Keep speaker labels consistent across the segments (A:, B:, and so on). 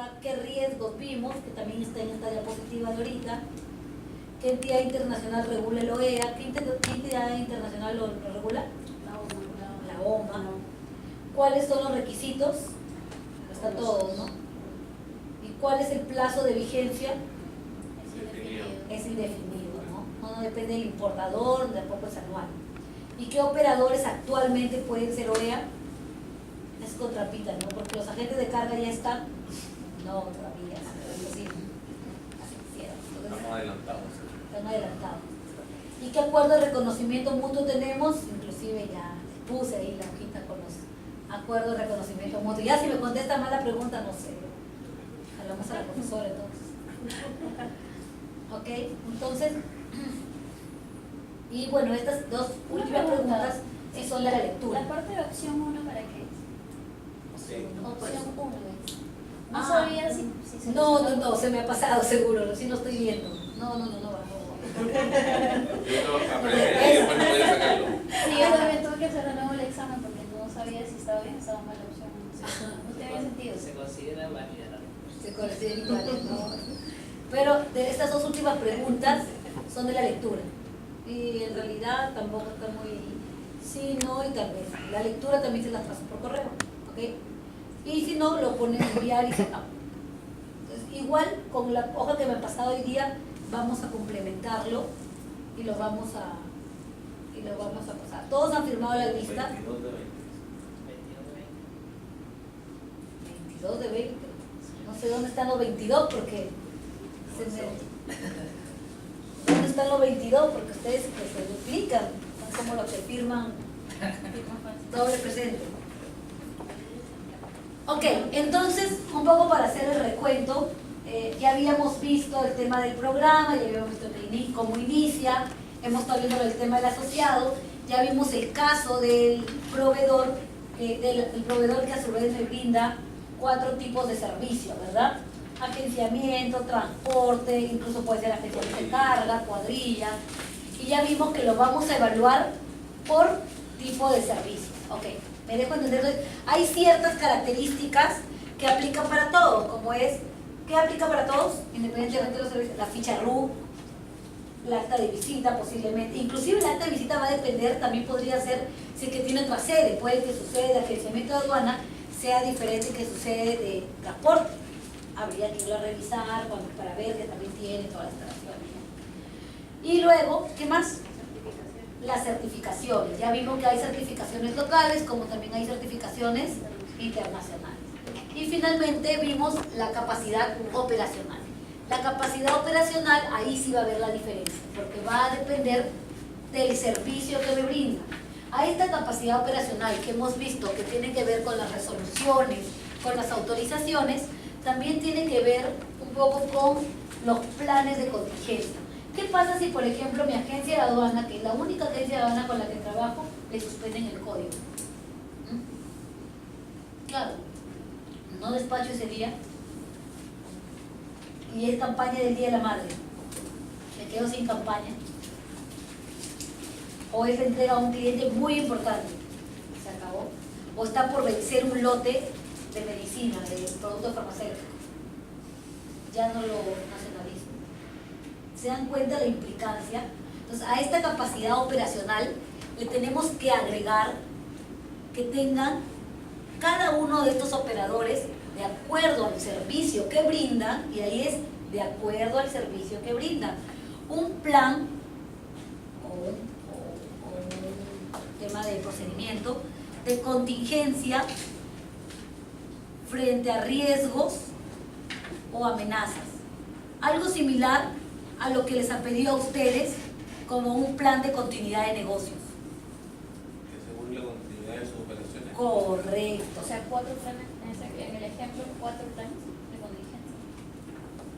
A: significa, qué riesgos vimos, que también está en esta diapositiva de ahorita, qué entidad internacional regula el OEA, qué entidad internacional lo regula, la OMA, cuáles son los requisitos, está todo, ¿no? Y cuál es el plazo de vigencia, es indefinido, ¿no? No depende del importador, tampoco es anual. ¿Y qué operadores actualmente pueden ser OEA? Es contrapita, ¿no? Porque los agentes de carga ya están, no, todavía, sí,
B: Estamos adelantados.
A: Están adelantados. ¿Y qué acuerdo de reconocimiento mutuo tenemos? Inclusive ya puse ahí la hojita con los acuerdos de reconocimiento mutuo. Ya si me contesta mal la pregunta, no sé. Jalamos a la profesora entonces. Ok, entonces, y bueno, estas dos últimas preguntas sí son de la lectura.
C: La parte de opción 1, ¿para qué es?
B: Sí.
C: Opción 1 es. No
A: Ah,
C: sabía si se
A: no, se me ha pasado seguro, si no estoy viendo. No.
B: Yo lo aprendí y después no podía sacarlo.
C: Sí, yo también tuve que hacer de nuevo el examen porque no sabía si estaba bien o estaba mal la opción. No tenía sentido.
D: Se considera válida la respuesta.
A: Se considera igual, ¿no? Pero de estas dos últimas preguntas son de la lectura. Y en realidad tampoco está muy sí, no y tal vez. La lectura también se la paso por correo, ¿ok? Y si no, lo ponen a enviar y se acabó. Entonces, igual con la hoja que me ha pasado hoy día, vamos a complementarlo y lo vamos a pasar. Todos han firmado la lista.
B: 22 de 20.
A: 22 de 20. No sé dónde están los 22 porque ¿dónde están los 22? Porque ustedes pues, se duplican, son como los que firman doble presente. Ok, entonces, un poco para hacer el recuento, ya habíamos visto el tema del programa, ya habíamos visto cómo inicia, hemos estado viendo el tema del asociado, ya vimos el caso del proveedor, el proveedor que a su vez me brinda 4 tipos de servicios, ¿verdad? Agenciamiento, transporte, incluso puede ser agenciamiento de carga, cuadrilla, y ya vimos que lo vamos a evaluar por tipo de servicio. Ok, me dejo entender, hay ciertas características que aplican para todos, como es, ¿qué aplica para todos? Independientemente de los servicios, la ficha RU, la acta de visita posiblemente, inclusive la acta de visita va a depender, también podría ser si es que tiene otra sede, puede que su sede de agenciamiento de aduana sea diferente que su sede de transporte. Habría que irlo a revisar para ver que también tiene todas las instalaciones. Y luego, ¿qué más? Las certificaciones. Ya vimos que hay certificaciones locales, como también hay certificaciones internacionales. Y finalmente vimos la capacidad operacional. La capacidad operacional, ahí sí va a haber la diferencia, porque va a depender del servicio que me brinda. A esta capacidad operacional que hemos visto que tiene que ver con las resoluciones, con las autorizaciones, también tiene que ver un poco con los planes de contingencia. ¿Qué pasa si, por ejemplo, mi agencia de aduana, que es la única agencia de aduana con la que trabajo, le suspenden el código? Claro, no despacho ese día y es campaña del Día de la Madre. Me quedo sin campaña. O es la entrega a un cliente muy importante. Se acabó. O está por vencer un lote de medicina, de productos farmacéuticos. Ya no lo nacionalizo. ¿Se dan cuenta de la implicancia? Entonces, a esta capacidad operacional le tenemos que agregar que tengan cada uno de estos operadores, de acuerdo al servicio que brindan, y ahí es de acuerdo al servicio que brindan, un plan o un tema de procedimiento de contingencia frente a riesgos o amenazas. Algo similar a lo que les ha pedido a ustedes como un plan de continuidad de negocios.
B: Que según la continuidad de sus operaciones.
A: Correcto.
C: O sea, 4 planes, en el ejemplo, 4 planes de contingencia.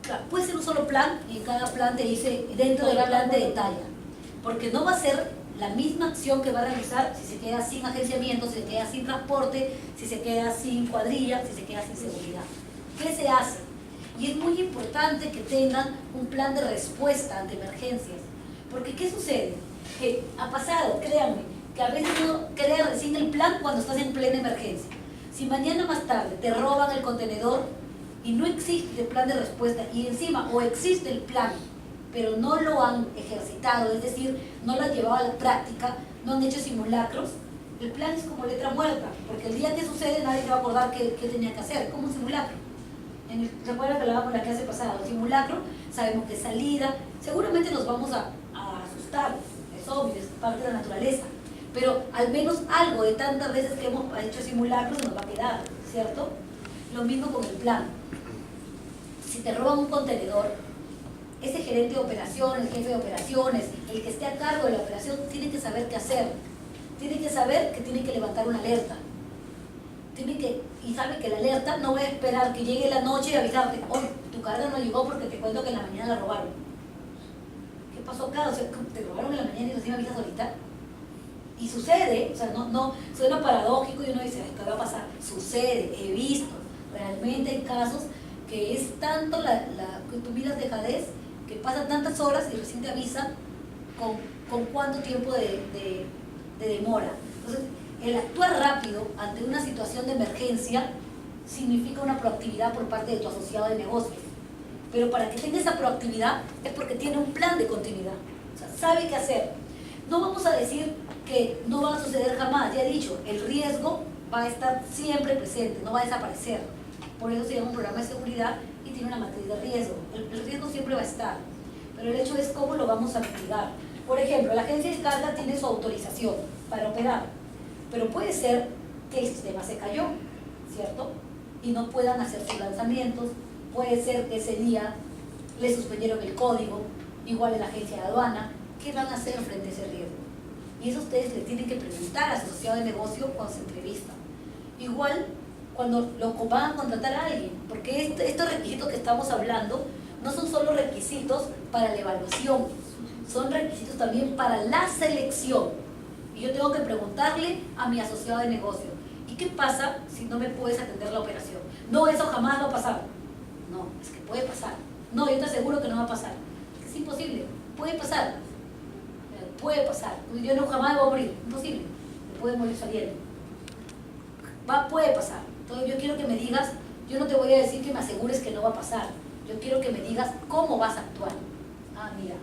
A: Claro, puede ser un solo plan y en cada plan te dice, dentro del plan te detalla. Porque no va a ser la misma acción que va a realizar si se queda sin agenciamiento, si se queda sin transporte, si se queda sin cuadrilla, si se queda sin seguridad. ¿Qué se hace? Y es muy importante que tengan un plan de respuesta ante emergencias. Porque ¿qué sucede? Que ha pasado, créanme, que a veces uno crea recién el plan cuando estás en plena emergencia. Si mañana más tarde te roban el contenedor, y no existe el plan de respuesta, y encima, o existe el plan, pero no lo han ejercitado, es decir, no lo han llevado a la práctica, no han hecho simulacros, el plan es como letra muerta, porque el día que sucede nadie se va a acordar qué tenía que hacer, como un simulacro. ¿Recuerdan que hablábamos en la clase pasada? El simulacro, sabemos que es salida, seguramente nos vamos a asustar, es obvio, es parte de la naturaleza, pero al menos algo de tantas veces que hemos hecho simulacros nos va a quedar, ¿cierto? Lo mismo con el plan. Si te roban un contenedor, ese gerente de operaciones, el jefe de operaciones, el que esté a cargo de la operación, tiene que saber qué hacer, tiene que saber que tiene que levantar una alerta. Y sabe que la alerta no va a esperar que llegue la noche y avisarte, hoy tu carga no llegó porque te cuento que en la mañana la robaron. ¿Qué pasó acá? O sea, te robaron en la mañana y recién me avisas ahorita. Y sucede, o sea, no suena paradójico y uno dice, ¿qué va a pasar? Sucede, he visto, realmente hay casos que es tanto que tu vida es dejadez, que pasan tantas horas y recién te avisan con cuánto tiempo de demora. Entonces, el actuar rápido ante una situación de emergencia significa una proactividad por parte de tu asociado de negocios. Pero para que tenga esa proactividad es porque tiene un plan de continuidad. O sea, sabe qué hacer. No vamos a decir que no va a suceder jamás. Ya he dicho, el riesgo va a estar siempre presente, no va a desaparecer. Por eso se llama un programa de seguridad y tiene una matriz de riesgo. El riesgo siempre va a estar. Pero el hecho es cómo lo vamos a mitigar. Por ejemplo, la agencia de carga tiene su autorización para operar. Pero puede ser que el sistema se cayó, ¿cierto? Y no puedan hacer sus lanzamientos. Puede ser que ese día le suspendieron el código, igual en la agencia de aduana. ¿Qué van a hacer frente a ese riesgo? Y eso ustedes le tienen que preguntar a su asociado de negocio cuando se entrevistan. Igual cuando van a contratar a alguien, porque estos requisitos que estamos hablando no son solo requisitos para la evaluación, son requisitos también para la selección. Y yo tengo que preguntarle a mi asociado de negocio, ¿y qué pasa si no me puedes atender la operación? No, eso jamás va a pasar. No, es que puede pasar. No, yo te aseguro que no va a pasar. Es imposible, puede pasar. Puede pasar. Yo no jamás voy a morir, imposible. Me puede morir saliendo. Puede pasar. Entonces yo quiero que me digas, yo no te voy a decir que me asegures que no va a pasar. Yo quiero que me digas cómo vas a actuar. Ah, mira,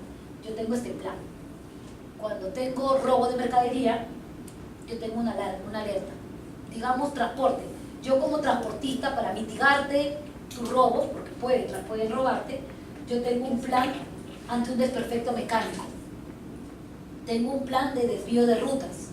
A: yo tengo este plan. Cuando tengo robo de mercadería, yo tengo una alerta. Digamos transporte. Yo como transportista, para mitigarte tu robo, porque pueden robarte, yo tengo un plan ante un desperfecto mecánico. Tengo un plan de desvío de rutas.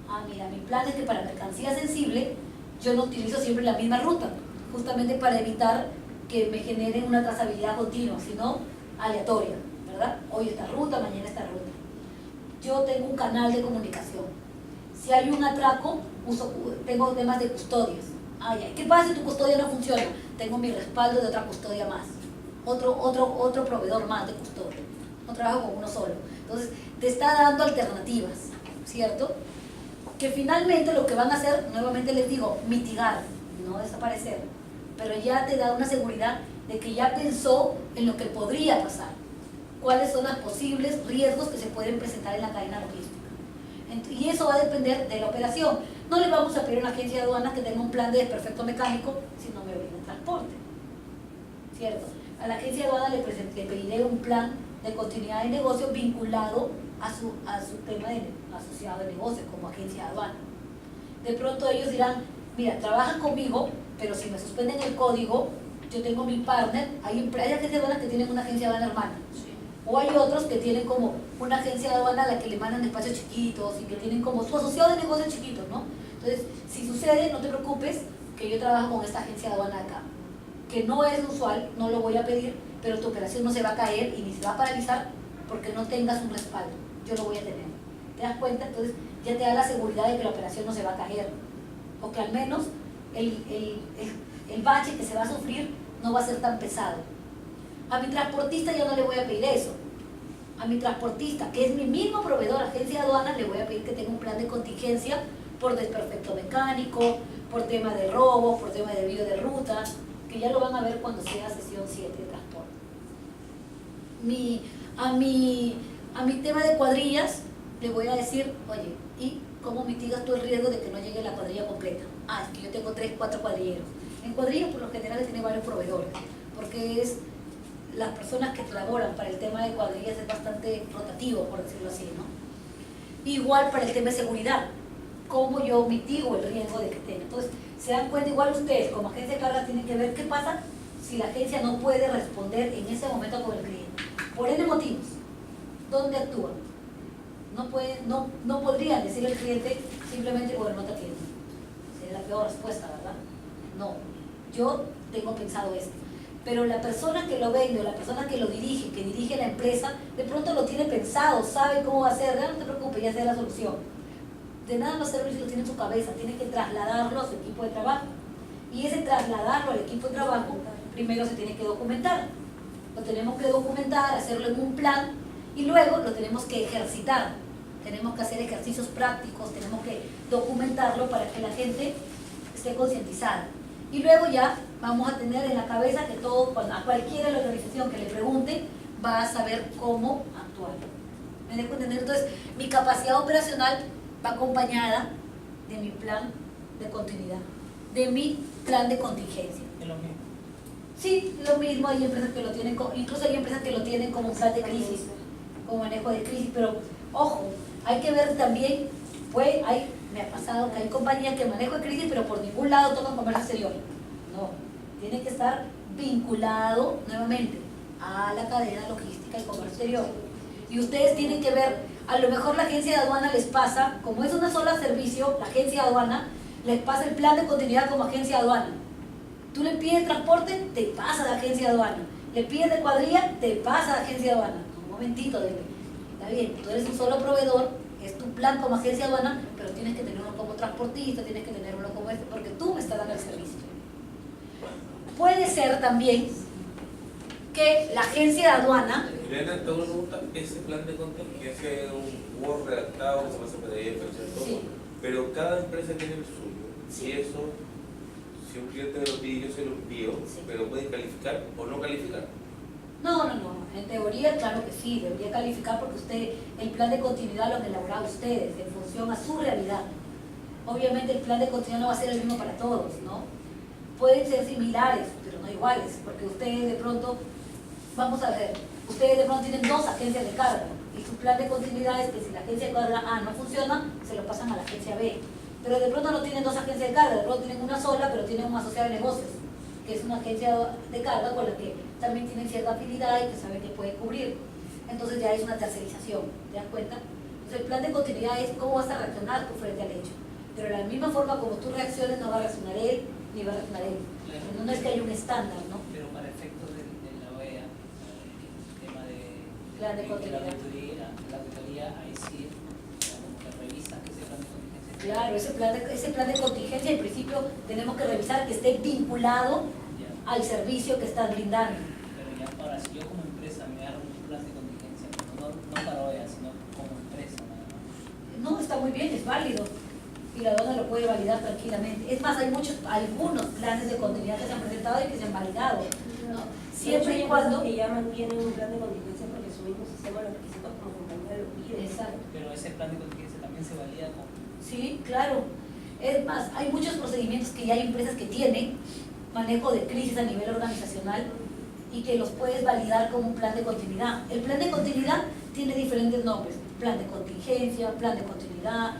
A: Ah, mira, mi plan es que para mercancía sensible yo no utilizo siempre la misma ruta, justamente para evitar que me generen una trazabilidad continua, sino aleatoria, ¿verdad? Hoy esta ruta, mañana esta ruta. Yo tengo un canal de comunicación. Si hay un atraco, tengo temas de custodias. Ah, ya. ¿Qué pasa si tu custodia no funciona? Tengo mi respaldo de otra custodia más. Otro proveedor más de custodia. No trabajo con uno solo. Entonces, te está dando alternativas, ¿cierto? Que finalmente lo que van a hacer, nuevamente les digo, mitigar, no desaparecer. Pero ya te da una seguridad de que ya pensó en lo que podría pasar. Cuáles son los posibles riesgos que se pueden presentar en la cadena logística. Y eso va a depender de la operación. No le vamos a pedir a una agencia de aduanas que tenga un plan de desperfecto mecánico si no me brinda transporte, ¿cierto? A la agencia de aduanas le pediré un plan de continuidad de negocio vinculado a su tema de asociado de negocio como agencia de aduanas. De pronto ellos dirán, mira, trabajan conmigo, pero si me suspenden el código, yo tengo mi partner, hay agencias de aduanas que tienen una agencia de aduana hermana. O hay otros que tienen como una agencia de aduana a la que le mandan espacios chiquitos y que tienen como su asociado de negocio chiquito, ¿no? Entonces, si sucede, no te preocupes, que yo trabajo con esta agencia de aduana acá. Que no es usual, no lo voy a pedir, pero tu operación no se va a caer y ni se va a paralizar porque no tengas un respaldo. Yo lo voy a tener. ¿Te das cuenta? Entonces, ya te da la seguridad de que la operación no se va a caer. O que al menos el bache que se va a sufrir no va a ser tan pesado. A mi transportista yo no le voy a pedir eso. A mi transportista, que es mi mismo proveedor, agencia de aduanas, le voy a pedir que tenga un plan de contingencia por desperfecto mecánico, por tema de robo, por tema de desvío de ruta, que ya lo van a ver cuando sea sesión 7 de transporte. A mi tema de cuadrillas, le voy a decir, oye, ¿y cómo mitigas tú el riesgo de que no llegue la cuadrilla completa? Ah, es que yo tengo 3, 4 cuadrilleros. En cuadrilla por lo general tiene varios proveedores, porque es las personas que laboran para el tema de cuadrillas es bastante rotativo, por decirlo así, ¿no? Igual para el tema de seguridad, cómo yo mitigo el riesgo de que tenga. Entonces, se dan cuenta, igual ustedes como agencia de carga tienen que ver qué pasa si la agencia no puede responder en ese momento con el cliente. Por N motivos, ¿dónde actúan? No podrían decirle al cliente simplemente, bueno, no te atiendo. Sería la peor respuesta, ¿verdad? No, yo tengo pensado esto. Pero la persona que lo vende o la persona que lo dirige, que dirige la empresa, de pronto lo tiene pensado, sabe cómo va a ser, no te preocupes, ya sea la solución. De nada va a servir si lo tiene en su cabeza, tiene que trasladarlo a su equipo de trabajo. Y ese trasladarlo al equipo de trabajo, primero se tiene que documentar. Lo tenemos que documentar, hacerlo en un plan y luego lo tenemos que ejercitar. Tenemos que hacer ejercicios prácticos, tenemos que documentarlo para que la gente esté concientizada. Y luego ya vamos a tener en la cabeza que todo, a cualquiera de la organización que le pregunte, va a saber cómo actuar. ¿Me dejo entender? Entonces, mi capacidad operacional va acompañada de mi plan de continuidad, de mi plan de contingencia.
D: Es lo mismo.
A: Sí, lo mismo, hay empresas que lo tienen, incluso hay empresas que lo tienen como un plan de crisis, como manejo de crisis, pero ojo, hay que ver también, me ha pasado que hay compañías que manejo de crisis, pero por ningún lado tocan comercio exterior. No, tiene que estar vinculado nuevamente a la cadena logística y comercio exterior. Y ustedes tienen que ver, a lo mejor la agencia de aduana les pasa, como es una sola servicio, la agencia de aduana les pasa el plan de continuidad como agencia de aduana. Tú le pides transporte, te pasa de agencia de aduana. Le pides de cuadrilla, te pasa de agencia de aduana. Un momentito, está bien, tú eres un solo proveedor, es tu plan como agencia de aduana, pero tienes que tener uno como transportista, tienes que tener uno como este, porque tú me estás dando el servicio. Puede ser también que la agencia de aduana...
B: Elena, te hago una pregunta, ese plan de contingencia es un Word redactado, como se PDF, ¿cierto?
A: Sí.
B: Pero cada empresa tiene el suyo.
A: Sí.
B: Y eso, si un cliente me lo pide, yo se lo envío,
A: Sí.
B: pero puede calificar o no calificar.
A: No, en teoría claro que sí, debería calificar porque el plan de continuidad lo han elaborado ustedes en función a su realidad. Obviamente el plan de continuidad no va a ser el mismo para todos, ¿no? Pueden ser similares, pero no iguales, porque ustedes de pronto, vamos a ver, ustedes de pronto tienen dos agencias de carga y su plan de continuidad es que si la agencia de carga A no funciona, se lo pasan a la agencia B. Pero de pronto no tienen dos agencias de carga, de pronto tienen una sola, pero tienen un asociado de negocios, que es una agencia de carga con la que también tienen cierta afinidad y que saben que puede cubrir. Entonces ya es una tercerización, ¿te das cuenta? Entonces el plan de continuidad es cómo vas a reaccionar tú frente al hecho. Pero de la misma forma como tú reacciones, no va a reaccionar él, ni va a reaccionar él. No es que haya un estándar, ¿no?
D: Pero para efectos de la OEA, el tema de
A: Plan de
D: la
A: continuidad.
D: auditoría, ahí sí, digamos, que revisa que ese plan de contingencia.
A: Claro, ese plan de contingencia en principio tenemos que revisar que esté vinculado
D: Ya.
A: al servicio que estás brindando.
D: Pero ya ahora, si yo como empresa me armo un plan de contingencia, no para OEA, sino como empresa nada más.
A: No, está muy bien, es válido. Y la aduana lo puede validar tranquilamente. Es más, hay algunos planes de continuidad que se han presentado y que se han validado, ¿no? Siempre y cuando...
E: que ya mantienen un plan de contingencia porque su mismo sistema los requisitos como compañía lo pide.
A: Exacto.
D: Pero ese plan de contingencia también se valida con...
A: Sí, claro. Es más, hay muchos procedimientos que ya hay empresas que tienen manejo de crisis a nivel organizacional y que los puedes validar como un plan de continuidad. El plan de continuidad tiene diferentes nombres. Plan de contingencia, plan de continuidad,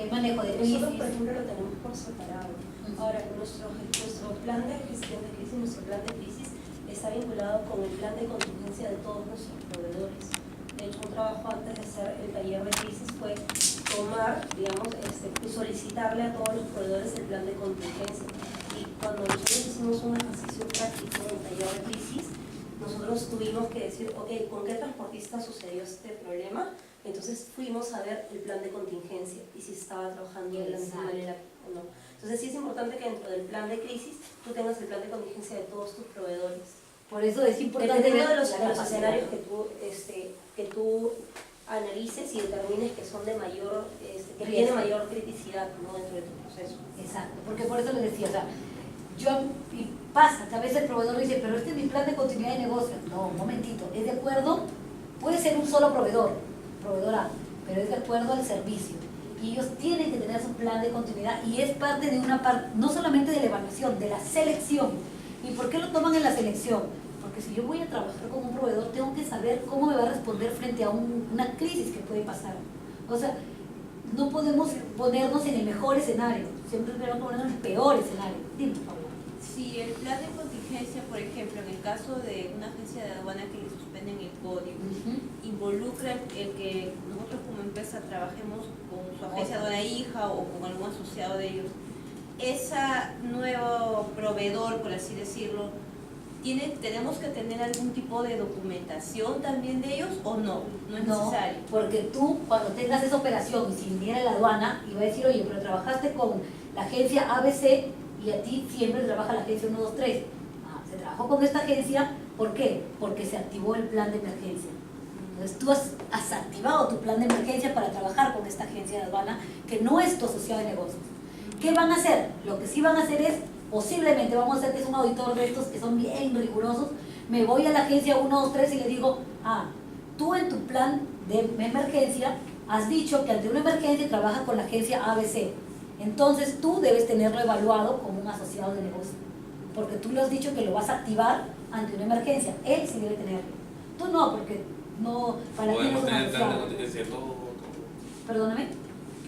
A: manejo de crisis.
E: Nosotros, por ejemplo, lo tenemos por separado. Ahora, nuestro plan de gestión de crisis, nuestro plan de crisis está vinculado con el plan de contingencia de todos nuestros proveedores. De hecho, un trabajo antes de hacer el taller de crisis fue tomar, digamos, y solicitarle a todos los proveedores el plan de contingencia. Y cuando nosotros hicimos un ejercicio práctico en el taller de crisis, nosotros tuvimos que decir, ok, ¿con qué transportista sucedió este problema? Entonces fuimos a ver el plan de contingencia y si estaba trabajando de la misma manera o no. Entonces sí es importante que dentro del plan de crisis tú tengas el plan de contingencia de todos tus proveedores.
A: Por eso es importante
E: Dependiendo
A: ver
E: de los
A: la capacidad.
E: escenarios que tú analices y determines que son de mayor, que
A: Riesgo.
E: tienen mayor criticidad, ¿no? Dentro de tu proceso.
A: Exacto, porque por eso les decía, o sea, y pasa que a veces el proveedor dice, pero este es mi plan de continuidad de negocio. No, un momentito, es de acuerdo, puede ser un solo proveedor A, pero es de acuerdo al servicio. y ellos tienen que tener su plan de continuidad y es parte de una parte, no solamente de la evaluación, de la selección. ¿Y por qué lo toman en la selección? Porque si yo voy a trabajar con un proveedor, tengo que saber cómo me va a responder frente a una crisis que puede pasar. O sea, no podemos ponernos en el mejor escenario, siempre tenemos que ponernos en el peor escenario. Dime, por favor.
F: Si el plan de contingencia, por ejemplo, en el caso de una agencia de aduana que le suspenden el código, involucra el que nosotros como empresa trabajemos con su agencia de aduana hija o con algún asociado de ellos, ese nuevo proveedor, por así decirlo, ¿tenemos que tener algún tipo de documentación también de ellos o no? No es necesario.
A: Porque tú, cuando tengas esa operación y si viniera la aduana, iba a decir, oye, pero trabajaste con la agencia ABC y a ti siempre trabaja la agencia 123. Se trabajó con esta agencia, ¿por qué? Porque se activó el plan de emergencia. Entonces tú has activado tu plan de emergencia para trabajar con esta agencia de aduana que no es tu asociado de negocios. ¿Qué van a hacer? Lo que sí van a hacer es, posiblemente vamos a hacer que es un auditor de estos que son bien rigurosos, me voy a la agencia 123 y le digo, tú en tu plan de emergencia has dicho que ante una emergencia trabajas con la agencia ABC. Entonces tú debes tenerlo evaluado como un asociado de negocio, porque tú le has dicho que lo vas a activar ante una emergencia. Él sí debe tenerlo. Tú no, porque no, para ti no es
B: Podemos
A: un
B: tener el plan de
A: asociado.
B: contingencia de todo.
A: Perdóname.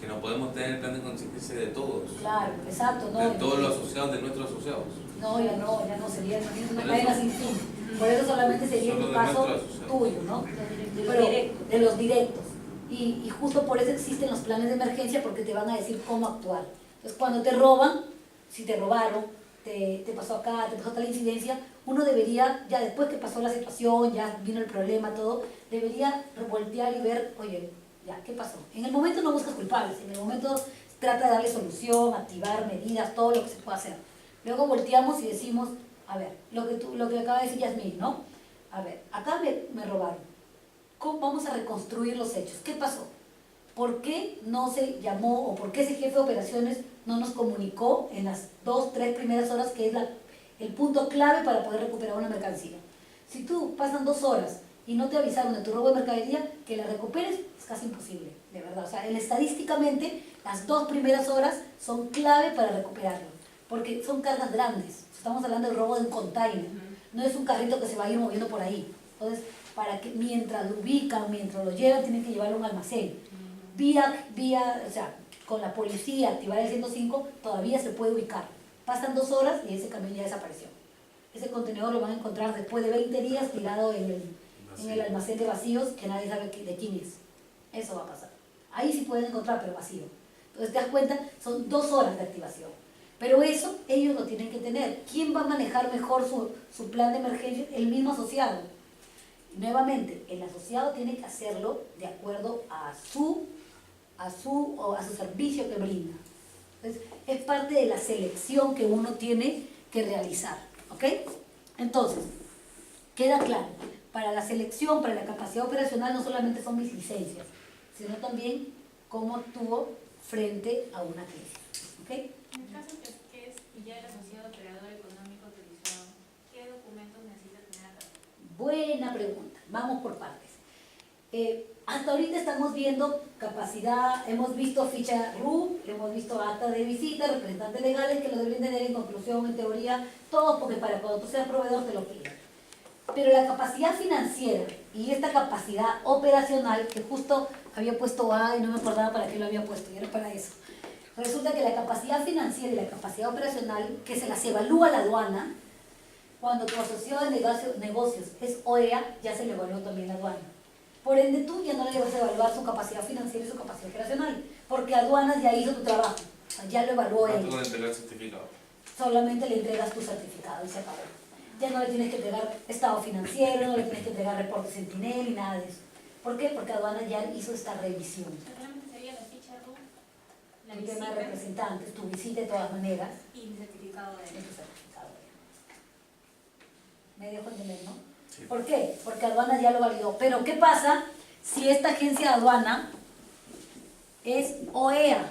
B: Que no podemos tener el plan de contingencia de todos.
A: Claro, exacto. No,
B: De todos los asociados, de nuestros asociados.
A: No, ya no sería una cadena sin fin. Por eso solamente sería en
B: Solo
A: tu
B: de
A: caso
B: nuestros asociados.
A: tuyo, ¿no?
E: De los
A: Pero
E: directos.
A: de los directos. Y justo por eso existen los planes de emergencia, porque te van a decir cómo actuar. Entonces, cuando te roban, si te robaron, te pasó acá, te pasó tal incidencia, uno debería, ya después que pasó la situación, ya vino el problema, todo, debería revoltear y ver, oye, ya, ¿qué pasó? En el momento no buscas culpables, en el momento trata de darle solución, activar medidas, todo lo que se pueda hacer. Luego volteamos y decimos, a ver, lo que acaba de decir Yasmín, ¿no? A ver, acá me robaron. ¿Cómo vamos a reconstruir los hechos? ¿Qué pasó? ¿Por qué no se llamó o por qué ese jefe de operaciones no nos comunicó en las 2, 3 primeras horas, que es el punto clave para poder recuperar una mercancía? Si tú pasan 2 horas y no te avisaron de tu robo de mercadería, que la recuperes es casi imposible, de verdad. O sea, estadísticamente las 2 primeras horas son clave para recuperarlo, porque son cargas grandes. Estamos hablando del robo de un container, no es un carrito que se va a ir moviendo por ahí. Entonces, para que mientras lo ubican, mientras lo llevan, tienen que llevarlo a un almacén. O sea, con la policía, activar el 105, todavía se puede ubicar. Pasan 2 horas y ese camión ya desapareció. Ese contenedor lo van a encontrar después de 20 días tirado en el almacén de vacíos, que nadie sabe de quién es. Eso va a pasar. Ahí sí pueden encontrar, pero vacío. Entonces, te das cuenta, son 2 horas de activación. Pero eso ellos lo tienen que tener. ¿Quién va a manejar mejor su plan de emergencia? El mismo asociado. Nuevamente, el asociado tiene que hacerlo de acuerdo a su servicio que brinda. Entonces, es parte de la selección que uno tiene que realizar. ¿Ok? Entonces, queda claro, para la selección, para la capacidad operacional, no solamente son mis licencias, sino también cómo actúo frente a una crisis. ¿Ok?
C: En el caso que es ya el asociado operador económico autorizado, ¿qué documentos necesita tener acá?
A: Buena pregunta. Vamos por partes. Hasta ahorita estamos viendo capacidad, hemos visto ficha RUP, hemos visto acta de visita, representantes legales que lo deben tener en conclusión, en teoría, todo, porque para cuando tú seas proveedor te lo piden. Pero la capacidad financiera y esta capacidad operacional, que justo había puesto A y no me acordaba para qué lo había puesto, y era para eso. Resulta que la capacidad financiera y la capacidad operacional, que se las evalúa la aduana, cuando tu asociado de negocios es OEA, ya se le evaluó también la aduana. Por ende, tú ya no le vas a evaluar su capacidad financiera y su capacidad operacional, porque aduanas ya hizo tu trabajo, o sea, ya lo evaluó él.
B: Con entregar el certificado.
A: Solamente le entregas tu certificado y se acabó. Ya no le tienes que entregar estado financiero, no le tienes que entregar reporte Sentinel y nada de eso. ¿Por qué? Porque aduana ya hizo esta revisión.
C: Solamente sería la ficha RUP, la
A: El tema de
C: visita
A: representantes, tu visita de todas maneras,
C: y el certificado
A: es
C: de
A: tu certificado. ¿Me dejo entender, no?
B: Sí.
A: ¿Por qué? Porque aduana ya lo validó. Pero ¿qué pasa si esta agencia de aduana es OEA?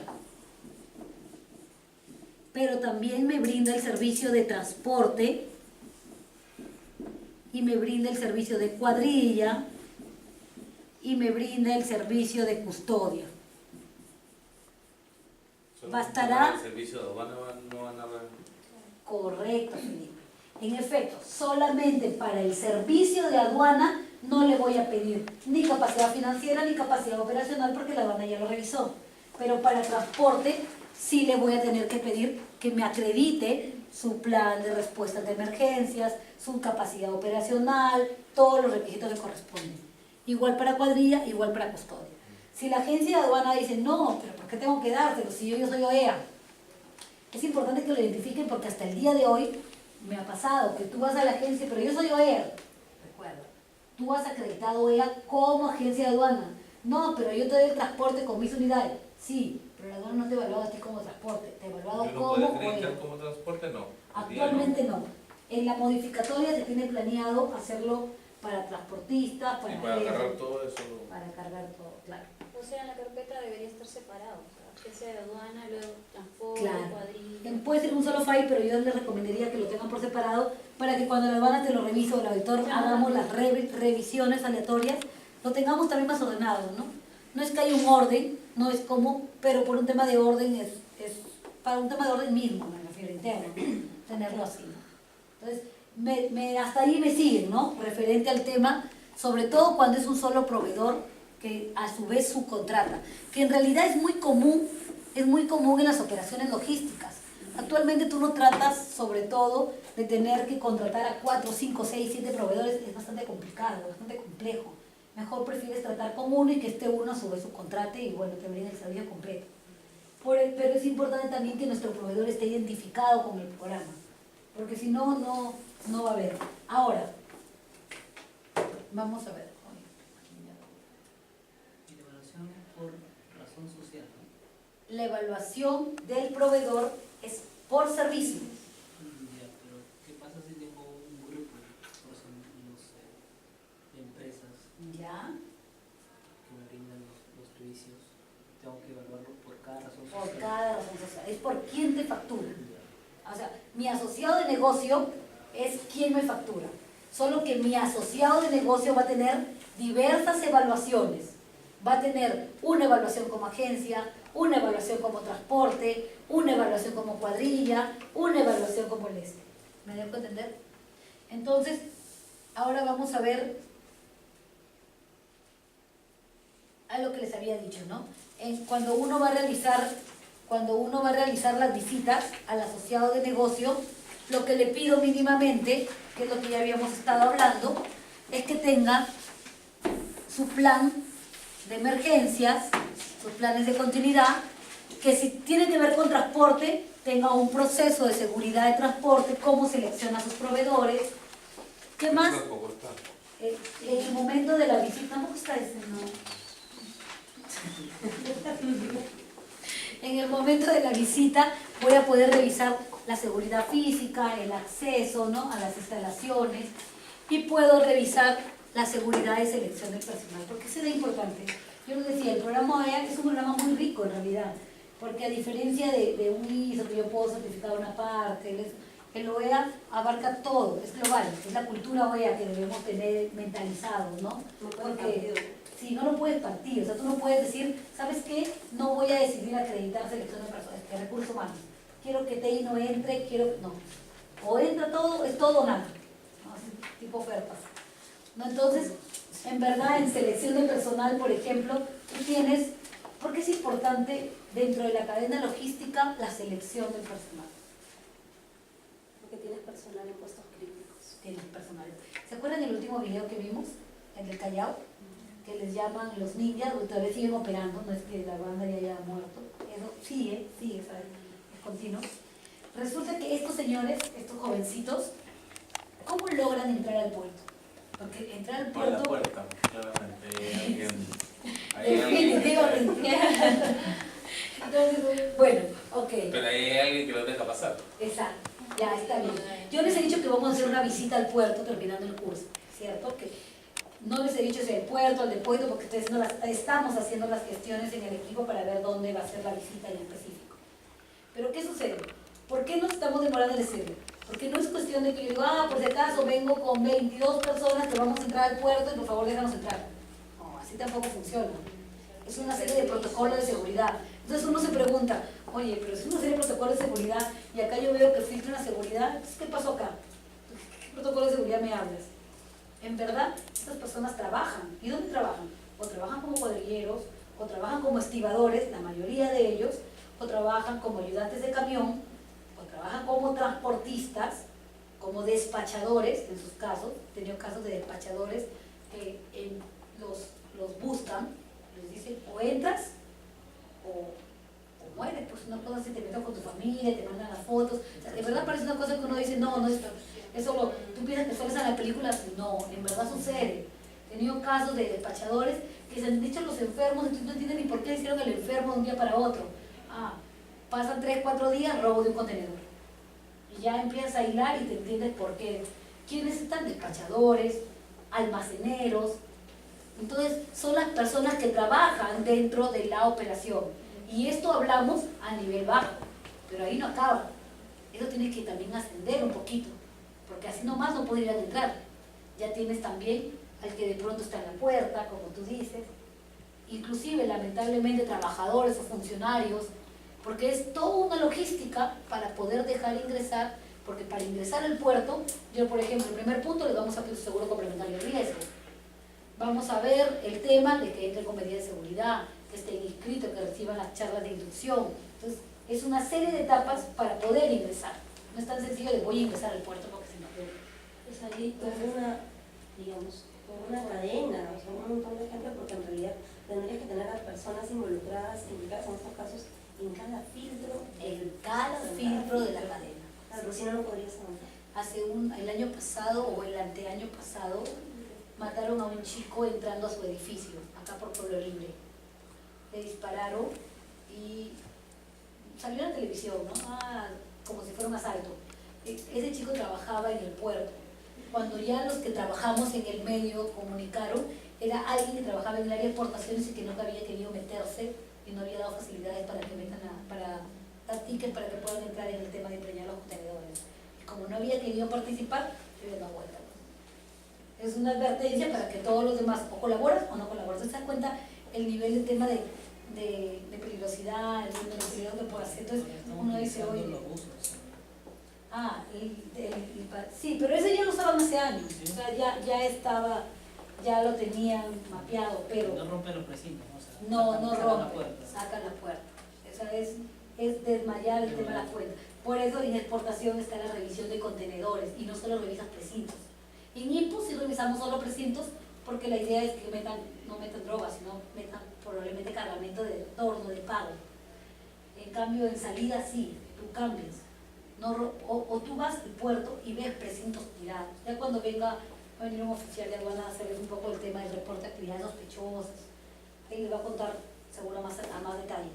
A: Pero también me brinda el servicio de transporte y me brinda el servicio de cuadrilla y me brinda el servicio de custodia. bastará.
B: El servicio de aduana no van a ver.
A: Correcto, Felipe. En efecto, solamente para el servicio de aduana no le voy a pedir ni capacidad financiera ni capacidad operacional porque la aduana ya lo revisó. Pero para transporte sí le voy a tener que pedir que me acredite su plan de respuesta de emergencias, su capacidad operacional, todos los requisitos que corresponden. Igual para cuadrilla, igual para custodia. Si la agencia de aduana dice, no, pero ¿por qué tengo que dártelo si yo soy OEA? Es importante que lo identifiquen porque hasta el día de hoy me ha pasado que tú vas a la agencia, pero yo soy OEA. Recuerda, tú has acreditado OEA como agencia de aduana. No, pero yo te doy el transporte con mis unidades. Sí, pero la aduana no te evaluado a ti como transporte, te ha evaluado
B: ¿Yo no
A: como
B: puedo acreditar
A: OEA.
B: como transporte? No.
A: Actualmente no. En la modificatoria se tiene planeado hacerlo para transportistas,
B: Y
A: para
B: para
A: jefes,
B: agarrar todo eso.
A: para cargar todo, claro.
G: O sea, en la carpeta debería estar separado, o sea, agencia de aduana, luego transporte,
A: Claro.
G: cuadrilla.
A: Puede ser un solo file, pero yo les recomendaría que lo tengan por separado para que cuando la aduana te lo revise o el auditor hagamos las revisiones aleatorias, lo tengamos también más ordenado, ¿no? No es que haya un orden, no es como, pero por un tema de orden es para un tema de orden mismo, me refiero interno, tenerlo así, ¿no? Entonces, hasta ahí me siguen, ¿no? Referente al tema, sobre todo cuando es un solo proveedor que a su vez subcontrata, que en realidad es muy común en las operaciones logísticas. Actualmente tú no tratas, sobre todo, de tener que contratar a 4, 5, 6, 7 proveedores, es bastante complicado, bastante complejo. Mejor prefieres tratar con uno y que este uno a su vez subcontrate y bueno, te brinde el servicio completo. Pero es importante también que nuestro proveedor esté identificado con el programa, porque si no, no va a haber. Ahora, vamos a ver.
D: Y la evaluación es por razón social, ¿no?
A: La evaluación del proveedor es por servicio.
D: Ya, pero ¿qué pasa si tengo un grupo, por ejemplo, no sé, de empresas
A: ¿Ya?
D: que me brindan los servicios? Tengo que evaluarlo por cada razón social.
A: Por cada razón social. Es por quién te factura.
D: Ya.
A: O sea, mi asociado de negocio es quien me factura. Solo que mi asociado de negocio va a tener diversas evaluaciones. Va a tener una evaluación como agencia, una evaluación como transporte, una evaluación como cuadrilla, una evaluación como el este. ¿Me dejo entender? Entonces, ahora vamos a ver a lo que les había dicho, ¿no? Cuando uno va a realizar las visitas al asociado de negocio, lo que le pido mínimamente, que es lo que ya habíamos estado hablando, es que tenga su plan de emergencias, sus planes de continuidad, que si tiene que ver con transporte, tenga un proceso de seguridad de transporte, cómo selecciona a sus proveedores. ¿Qué más?
B: Tampoco está.
A: En el momento de la visita, ¿cómo está ese? No. En el momento de la visita voy a poder revisar la seguridad física, el acceso, ¿no?, a las instalaciones, y puedo revisar la seguridad de selección del personal, porque eso es importante. Yo les decía, el programa OEA es un programa muy rico en realidad, porque a diferencia de un ISO que yo puedo certificar una parte, el OEA abarca todo, es global, es la cultura OEA que debemos tener mentalizado, ¿no? Porque si no lo puedes partir, o sea, tú no puedes decir, ¿sabes qué? No voy a decidir acreditar selección de personas, de recursos humanos. Quiero que TI no entre, no. O entra todo, es todo o nada. ¿No? Así, tipo ofertas. ¿No? Entonces, en verdad, en selección de personal, por ejemplo, tú tienes, porque es importante dentro de la cadena logística la selección del personal.
E: Porque tienes personal en puestos críticos.
A: Tienes personal. ¿Se acuerdan del último video que vimos? El del Callao, que les llaman los ninjas, porque todavía siguen operando, no es que la banda ya haya muerto, eso sigue, ¿sabes? Es continuo. Resulta que estos señores, estos jovencitos, ¿cómo logran entrar al puerto? Porque entrar al
B: Por la
A: puerto...
B: puerta, claramente. Hay alguien.
A: Definitivamente. Entonces, bueno, ok.
B: Pero ahí hay alguien que lo deja pasar.
A: Exacto, ya está bien. Yo les he dicho que vamos a hacer una visita al puerto terminando el curso, ¿cierto? Que no les he dicho si el puerto, el depósito, porque estamos haciendo las gestiones en el equipo para ver dónde va a ser la visita en específico. Pero ¿qué sucede? ¿Por qué nos estamos demorando en decirle? Porque no es cuestión de que yo digo, por si acaso vengo con 22 personas que vamos a entrar al puerto y por favor déjanos entrar. No, así tampoco funciona. Es una serie de protocolos de seguridad. Entonces uno se pregunta, oye, pero si uno tiene protocolo de seguridad y acá yo veo que filtra la seguridad, entonces ¿qué pasó acá? ¿Qué protocolo de seguridad me hablas? En verdad, estas personas trabajan. ¿Y dónde trabajan? O trabajan como cuadrilleros, o trabajan como estibadores, la mayoría de ellos, o trabajan como ayudantes de camión, o trabajan como transportistas, como despachadores, en sus casos. He tenido casos de despachadores que los buscan, les dicen o entras o mueres, pues una cosa así, te metes con tu familia, te mandan las fotos. O sea, de verdad parece una cosa que uno dice, no es eso, tú piensas que solo es en la película, no, en verdad sucede. He tenido casos de despachadores que se han dicho los enfermos, entonces no entienden ni por qué hicieron el enfermo de un día para otro. Pasan 3, 4 días, robo de un contenedor. Y ya empiezas a hilar y te entiendes por qué. ¿Quiénes están? Despachadores, almaceneros. Entonces, son las personas que trabajan dentro de la operación. Y esto hablamos a nivel bajo, pero ahí no acaba. Eso tiene que también ascender un poquito, porque así nomás no podrían entrar. Ya tienes también al que de pronto está en la puerta, como tú dices, inclusive lamentablemente trabajadores o funcionarios, porque es toda una logística para poder dejar ingresar, porque para ingresar al puerto, yo por ejemplo, el primer punto le vamos a pedir seguro complementario de riesgo. Vamos a ver el tema de que entre con medidas de seguridad, que estén inscritos, que reciban las charlas de inducción. Entonces, es una serie de etapas para poder ingresar. No es tan sencillo de voy a ingresar al puerto porque se me ocurre.
E: Es ahí toda una, digamos, toda una cadena, o sea, un montón de gente, porque en realidad tendrías que tener a personas involucradas, implicadas en estos casos, en cada filtro.
A: En cada filtro de la cadena.
E: Claro, si no, no podrías avanzar.
A: El año pasado o el anteaño pasado, mataron a un chico entrando a su edificio, acá por Pueblo Libre. Le dispararon y salió en la televisión, ¿no? Como si fuera un asalto. Ese chico trabajaba en el puerto. Cuando ya los que trabajamos en el medio comunicaron, era alguien que trabajaba en el área de exportaciones y que nunca había querido meterse y no había dado facilidades para que metan para dar tickets para que puedan entrar en el tema de empreñar los contenedores. Y como no había querido participar, yo le he dado vuelta. Es una advertencia para que todos los demás o colaboran o no colaboran. ¿Se dan cuenta el nivel de tema de peligrosidad, el nivel de peligro que puede hacer? Entonces uno dice, oye, sí, pero eso ya lo usaban hace años, o sea, ya estaba, ya lo tenían mapeado, pero
D: no rompen los precintos, ¿no? O sea,
A: no rompen, sacan la puerta. Esa es desmayar el tema de la cuenta. Por eso en exportación está la revisión de contenedores y no solo revisas precintos. En IMPO sí revisamos solo precintos porque la idea es que no metan drogas, sino metan probablemente cargamento de retorno, de pago. En cambio en salida sí, tú cambias. O tú vas al puerto y ves precintos tirados. Ya cuando va a venir un oficial de aduana a hacerles un poco el tema del reporte de actividades sospechosas, él les va a contar seguro a más detalle.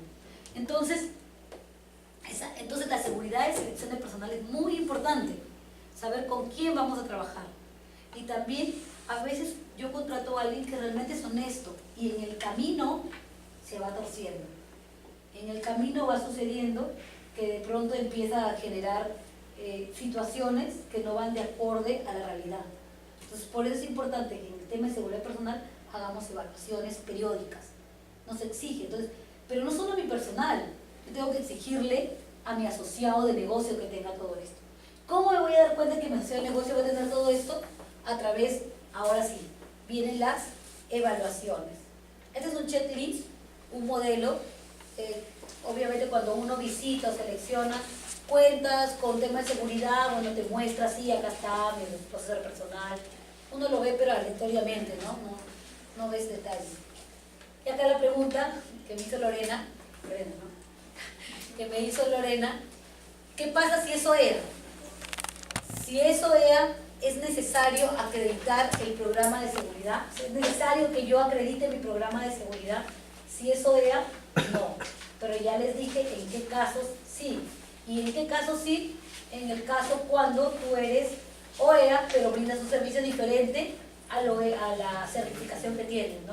A: Entonces la seguridad de selección de personal es muy importante, saber con quién vamos a trabajar. Y también a veces yo contrato a alguien que realmente es honesto y en el camino se va torciendo. En el camino va sucediendo que de pronto empieza a generar situaciones que no van de acorde a la realidad. Entonces, por eso es importante que en el tema de seguridad personal hagamos evaluaciones periódicas. Nos exige, entonces, pero no solo a mi personal, yo tengo que exigirle a mi asociado de negocio que tenga todo esto. ¿Cómo me voy a dar cuenta que mi asociado de negocio va a tener todo esto? A través, ahora sí, vienen las evaluaciones. Este es un checklist, un modelo. Obviamente cuando uno visita o selecciona cuentas con temas de seguridad, bueno, te muestra así, acá está mi proceso personal. Uno lo ve pero aleatoriamente, no ves detalles. Y acá la pregunta que me hizo Lorena, ¿qué pasa si es OEA? Si es OEA, ¿es necesario acreditar el programa de seguridad? ¿Es necesario que yo acredite mi programa de seguridad? Si es OEA, no. Pero ya les dije en qué casos sí. ¿Y en qué casos sí? En el caso cuando tú eres OEA, pero brindas un servicio diferente a la certificación que tienes, ¿no?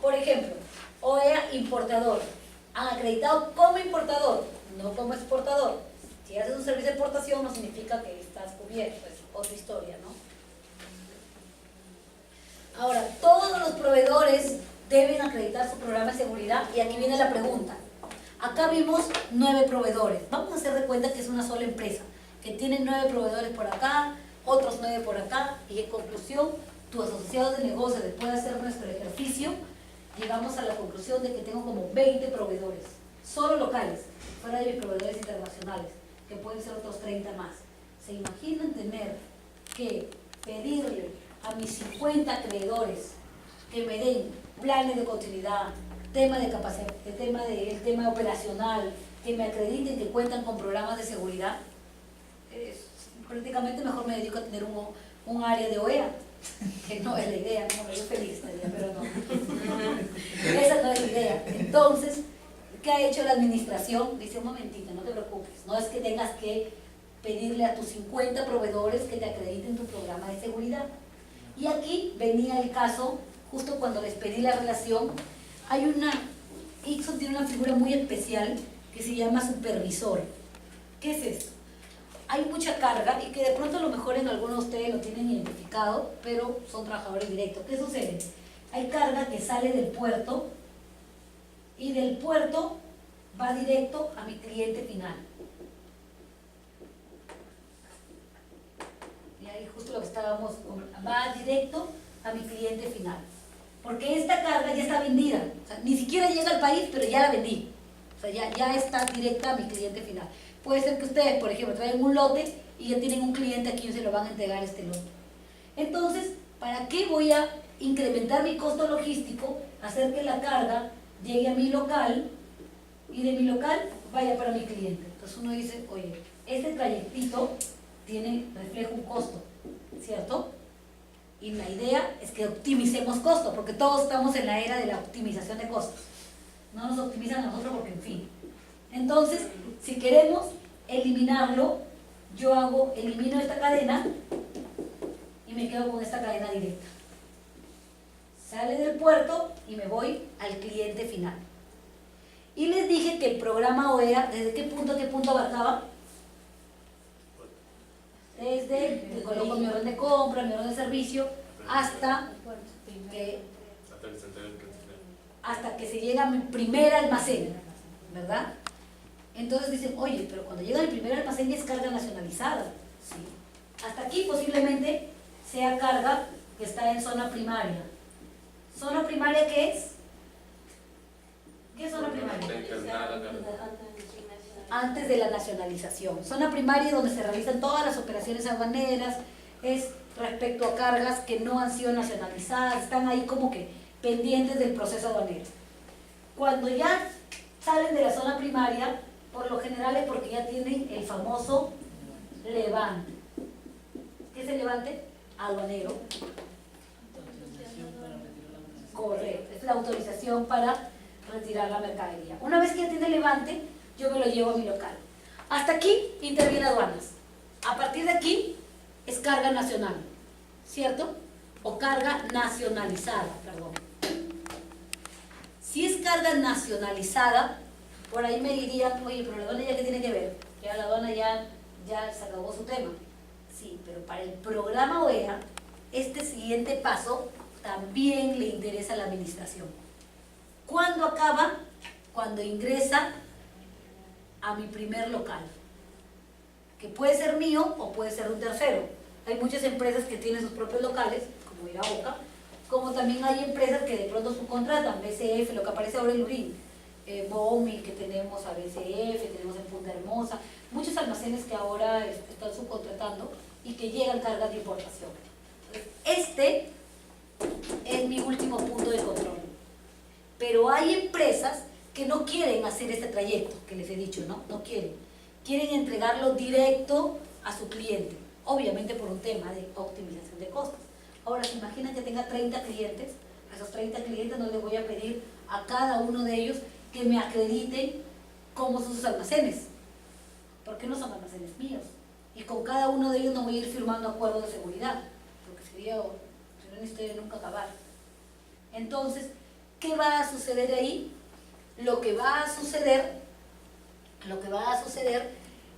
A: Por ejemplo, OEA importador. Han acreditado como importador, no como exportador. Si haces un servicio de exportación no significa que estás cubierto, es otra historia, ¿no? Ahora, todos los proveedores deben acreditar su programa de seguridad y aquí viene la pregunta. Acá vimos 9 proveedores. Vamos a hacer de cuenta que es una sola empresa, que tiene 9 proveedores por acá, otros 9 por acá, y en conclusión, tu asociado de negocio, después de hacer nuestro ejercicio, llegamos a la conclusión de que tengo como 20 proveedores, solo locales, fuera de mis proveedores internacionales, que pueden ser otros 30 más. ¿Se imaginan tener que pedirle a mis 50 acreedores que me den planes de continuidad, tema de capacidad, el tema operacional, que me acrediten que cuentan con programas de seguridad? Prácticamente mejor me dedico a tener un área de OEA, que no es la idea, no, yo feliz estaría, pero no. Esa no es la idea. Entonces, ¿qué ha hecho la administración? Dice, un momentito, no te preocupes, no es que tengas que pedirle a tus 50 proveedores que te acrediten tu programa de seguridad. Y aquí venía el caso, justo cuando les pedí la relación, Ixo tiene una figura muy especial que se llama supervisor. ¿Qué es esto? Hay mucha carga y que de pronto a lo mejor en algunos de ustedes lo tienen identificado, pero son trabajadores directos. ¿Qué sucede? Hay carga que sale del puerto y del puerto va directo a mi cliente final. Y ahí justo lo que estábamos, va directo a mi cliente final. Porque esta carga ya está vendida. O sea, ni siquiera llega al país, pero ya la vendí. O sea, ya está directa a mi cliente final. Puede ser que ustedes, por ejemplo, traigan un lote y ya tienen un cliente a quien se lo van a entregar este lote. Entonces, ¿para qué voy a incrementar mi costo logístico, hacer que la carga llegue a mi local y de mi local vaya para mi cliente? Entonces uno dice, oye, este trayectito refleja un costo, ¿cierto? Y la idea es que optimicemos costos, porque todos estamos en la era de la optimización de costos. No nos optimizan a nosotros porque, en fin. Entonces, si queremos eliminarlo, yo elimino esta cadena y me quedo con esta cadena directa. Sale del puerto y me voy al cliente final. Y les dije que el programa OEA, ¿desde qué punto a qué punto abarcaba? Desde que coloco mi orden de compra, mi orden de servicio, hasta que se llega a mi primer almacén, ¿verdad? Entonces dicen, oye, pero cuando llega el primer almacén ya es carga nacionalizada. Sí. Hasta aquí posiblemente sea carga que está en zona primaria. ¿Zona primaria qué es? ¿Qué es zona primaria? Antes de la nacionalización. Zona primaria es donde se realizan todas las operaciones aduaneras, es respecto a cargas que no han sido nacionalizadas, están ahí como que pendientes del proceso aduanero. Cuando ya salen de la zona primaria, por lo general es porque ya tienen el famoso levante. ¿Qué es el levante? Aduanero. Correcto, es la autorización para retirar la mercadería. Una vez que ya tiene levante, yo me lo llevo a mi local. Hasta aquí interviene aduanas. A partir de aquí es carga nacional, ¿cierto? O carga nacionalizada, perdón. Si es carga nacionalizada, por ahí me dirían, oye, pero la aduana ya qué tiene que ver, ya la aduana ya se acabó su tema. Sí, pero para el programa OEA, este siguiente paso también le interesa a la administración. ¿Cuándo acaba? Cuando ingresa a mi primer local, que puede ser mío o puede ser un tercero. Hay muchas empresas que tienen sus propios locales, como Iraoka, como también hay empresas que de pronto subcontratan, BCF, lo que aparece ahora en Lurín, BOMI, que tenemos a BCF, tenemos en Punta Hermosa, muchos almacenes que ahora están subcontratando y que llegan cargas de importación. Entonces, este es mi último punto de control. Pero hay empresas que no quieren hacer este trayecto, que les he dicho, ¿no? No quieren. Quieren entregarlo directo a su cliente, obviamente por un tema de optimización de costos. Ahora, se imaginan que tenga 30 clientes, a esos 30 clientes no les voy a pedir a cada uno de ellos que me acrediten cómo son sus almacenes, porque no son almacenes míos. Y con cada uno de ellos no voy a ir firmando acuerdos de seguridad, porque sería, si no, historia nunca acabar. Entonces, ¿qué va a suceder ahí? Lo que va a suceder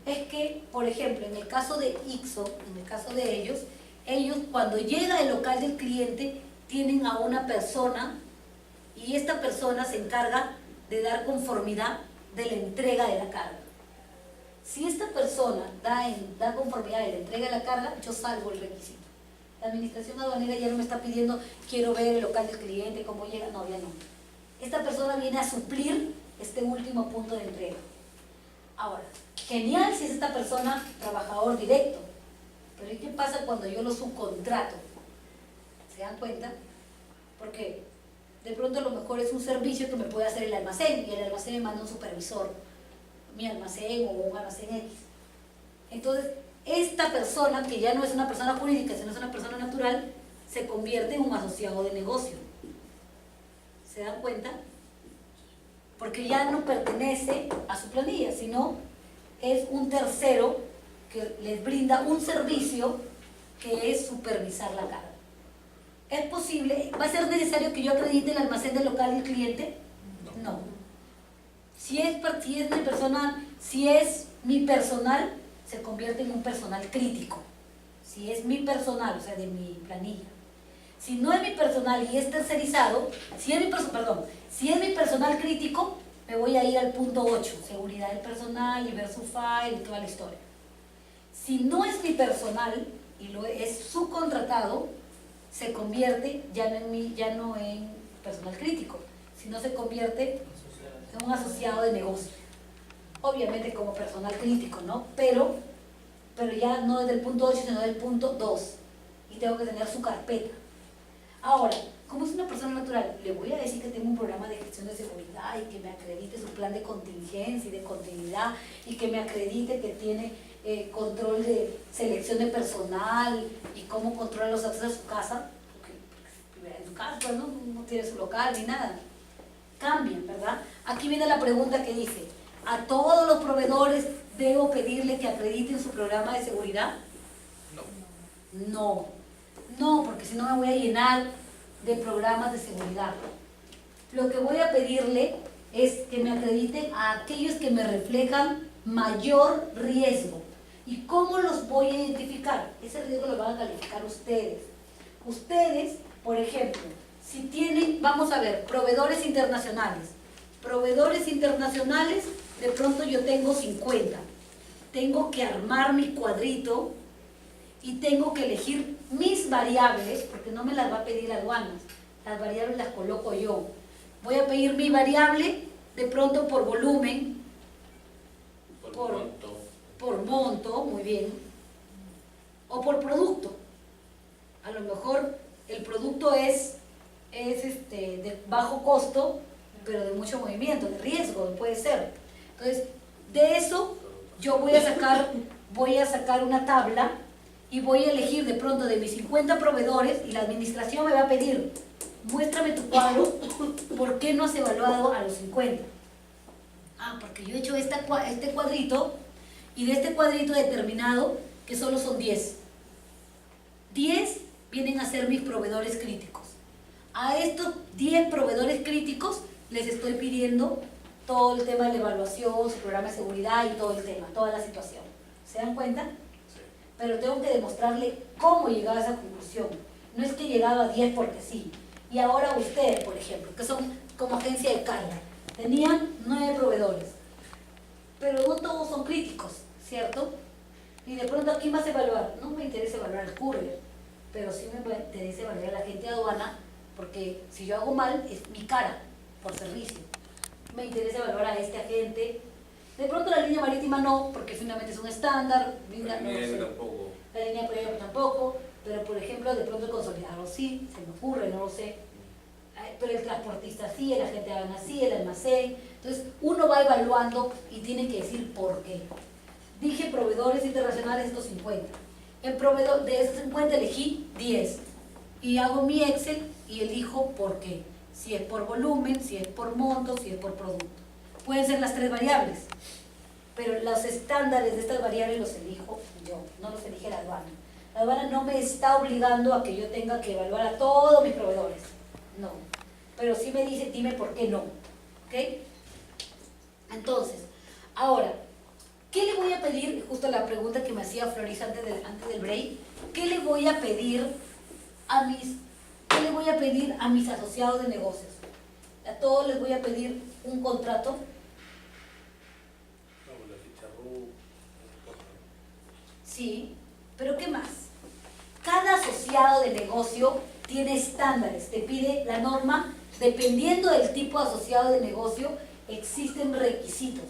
A: es que, por ejemplo, en el caso de Ixo, en el caso de ellos cuando llega el local del cliente, tienen a una persona y esta persona se encarga de dar conformidad de la entrega de la carga. Si esta persona da conformidad de la entrega de la carga, yo salvo el requisito. La administración aduanera ya no me está pidiendo, quiero ver el local del cliente, cómo llega, no, ya no. Esta persona viene a suplir este último punto de entrega. Ahora, genial si es esta persona trabajador directo, pero ¿y qué pasa cuando yo lo subcontrato? ¿Se dan cuenta? Porque de pronto a lo mejor es un servicio que me puede hacer el almacén, y el almacén me manda un supervisor, mi almacén o un almacén X. Entonces, esta persona, que ya no es una persona jurídica, sino es una persona natural, se convierte en un asociado de negocio. ¿Se dan cuenta? Porque ya no pertenece a su planilla, sino es un tercero que les brinda un servicio que es supervisar la carga. ¿Es posible? ¿Va a ser necesario que yo acredite el almacén del local del cliente? No. Si es mi personal, se convierte en un personal crítico. Si es mi personal, o sea, de mi planilla. Si no es mi personal y es tercerizado, si es mi personal crítico, me voy a ir al punto 8, seguridad del personal y ver su file y toda la historia. Si no es mi personal y es subcontratado, se convierte ya no en personal crítico, sino se convierte en un asociado de negocio. Obviamente como personal crítico, ¿no? Pero ya no desde el punto 8, sino del punto 2. Y tengo que tener su carpeta. Ahora, como es una persona natural, le voy a decir que tengo un programa de gestión de seguridad y que me acredite su plan de contingencia y de continuidad y que me acredite que tiene control de selección de personal y cómo controla los accesos a su casa, porque en su casa pues, no tiene su local ni nada. Cambian, ¿verdad? Aquí viene la pregunta que dice, ¿a todos los proveedores debo pedirle que acrediten su programa de seguridad? No, porque si no me voy a llenar de programas de seguridad. Lo que voy a pedirle es que me acrediten a aquellos que me reflejan mayor riesgo. ¿Y cómo los voy a identificar? Ese riesgo lo van a calificar ustedes. Ustedes, por ejemplo, si tienen, vamos a ver, proveedores internacionales. Proveedores internacionales, de pronto yo tengo 50. Tengo que armar mi cuadrito y tengo que elegir mis variables, porque no me las va a pedir aduanas. Las variables las coloco yo. Voy a pedir mi variable, de pronto por volumen, por monto, muy bien, o por producto. A lo mejor el producto es de bajo costo, pero de mucho movimiento, de riesgo, puede ser. Entonces, de eso yo voy a sacar una tabla y voy a elegir de pronto de mis 50 proveedores y la administración me va a pedir, muéstrame tu cuadro, ¿por qué no has evaluado a los 50? Ah, porque yo he hecho este cuadrito y de este cuadrito determinado que solo son 10. 10 vienen a ser mis proveedores críticos. A estos 10 proveedores críticos les estoy pidiendo todo el tema de la evaluación, su programa de seguridad y todo el tema, toda la situación. ¿Se dan cuenta? Pero tengo que demostrarle cómo llegaba a esa conclusión. No es que he llegado a 10 porque sí. Y ahora ustedes, por ejemplo, que son como agencia de carga, tenían 9 proveedores, pero no todos son críticos, ¿cierto? Y de pronto, ¿a quién vas a evaluar? No me interesa evaluar al courier, pero sí me interesa evaluar a la gente de aduana, porque si yo hago mal, es mi cara por servicio. Me interesa evaluar a este agente. De pronto la línea marítima no, porque finalmente es un estándar.
B: La línea tampoco.
A: La línea aérea tampoco, pero por ejemplo de pronto el consolidado sí, se me ocurre, no lo sé. Pero el transportista sí, el agente de aduana sí, el almacén. Entonces uno va evaluando y tiene que decir por qué. Dije proveedores internacionales estos 50. El proveedor de esos 50 elegí 10 y hago mi Excel y elijo por qué. Si es por volumen, si es por monto, si es por producto. Pueden ser las 3 variables, pero los estándares de estas variables los elijo yo, no los elige la aduana. La aduana no me está obligando a que yo tenga que evaluar a todos mis proveedores, no. Pero sí me dice, dime por qué no, ¿ok? Entonces, ahora, ¿qué le voy a pedir? Justo la pregunta que me hacía Floris antes del break. ¿Qué le voy a pedir a mis asociados de negocios? A todos les voy a pedir un contrato Sí, pero ¿qué más? Cada asociado de negocio tiene estándares, te pide la norma, dependiendo del tipo de asociado de negocio, existen requisitos.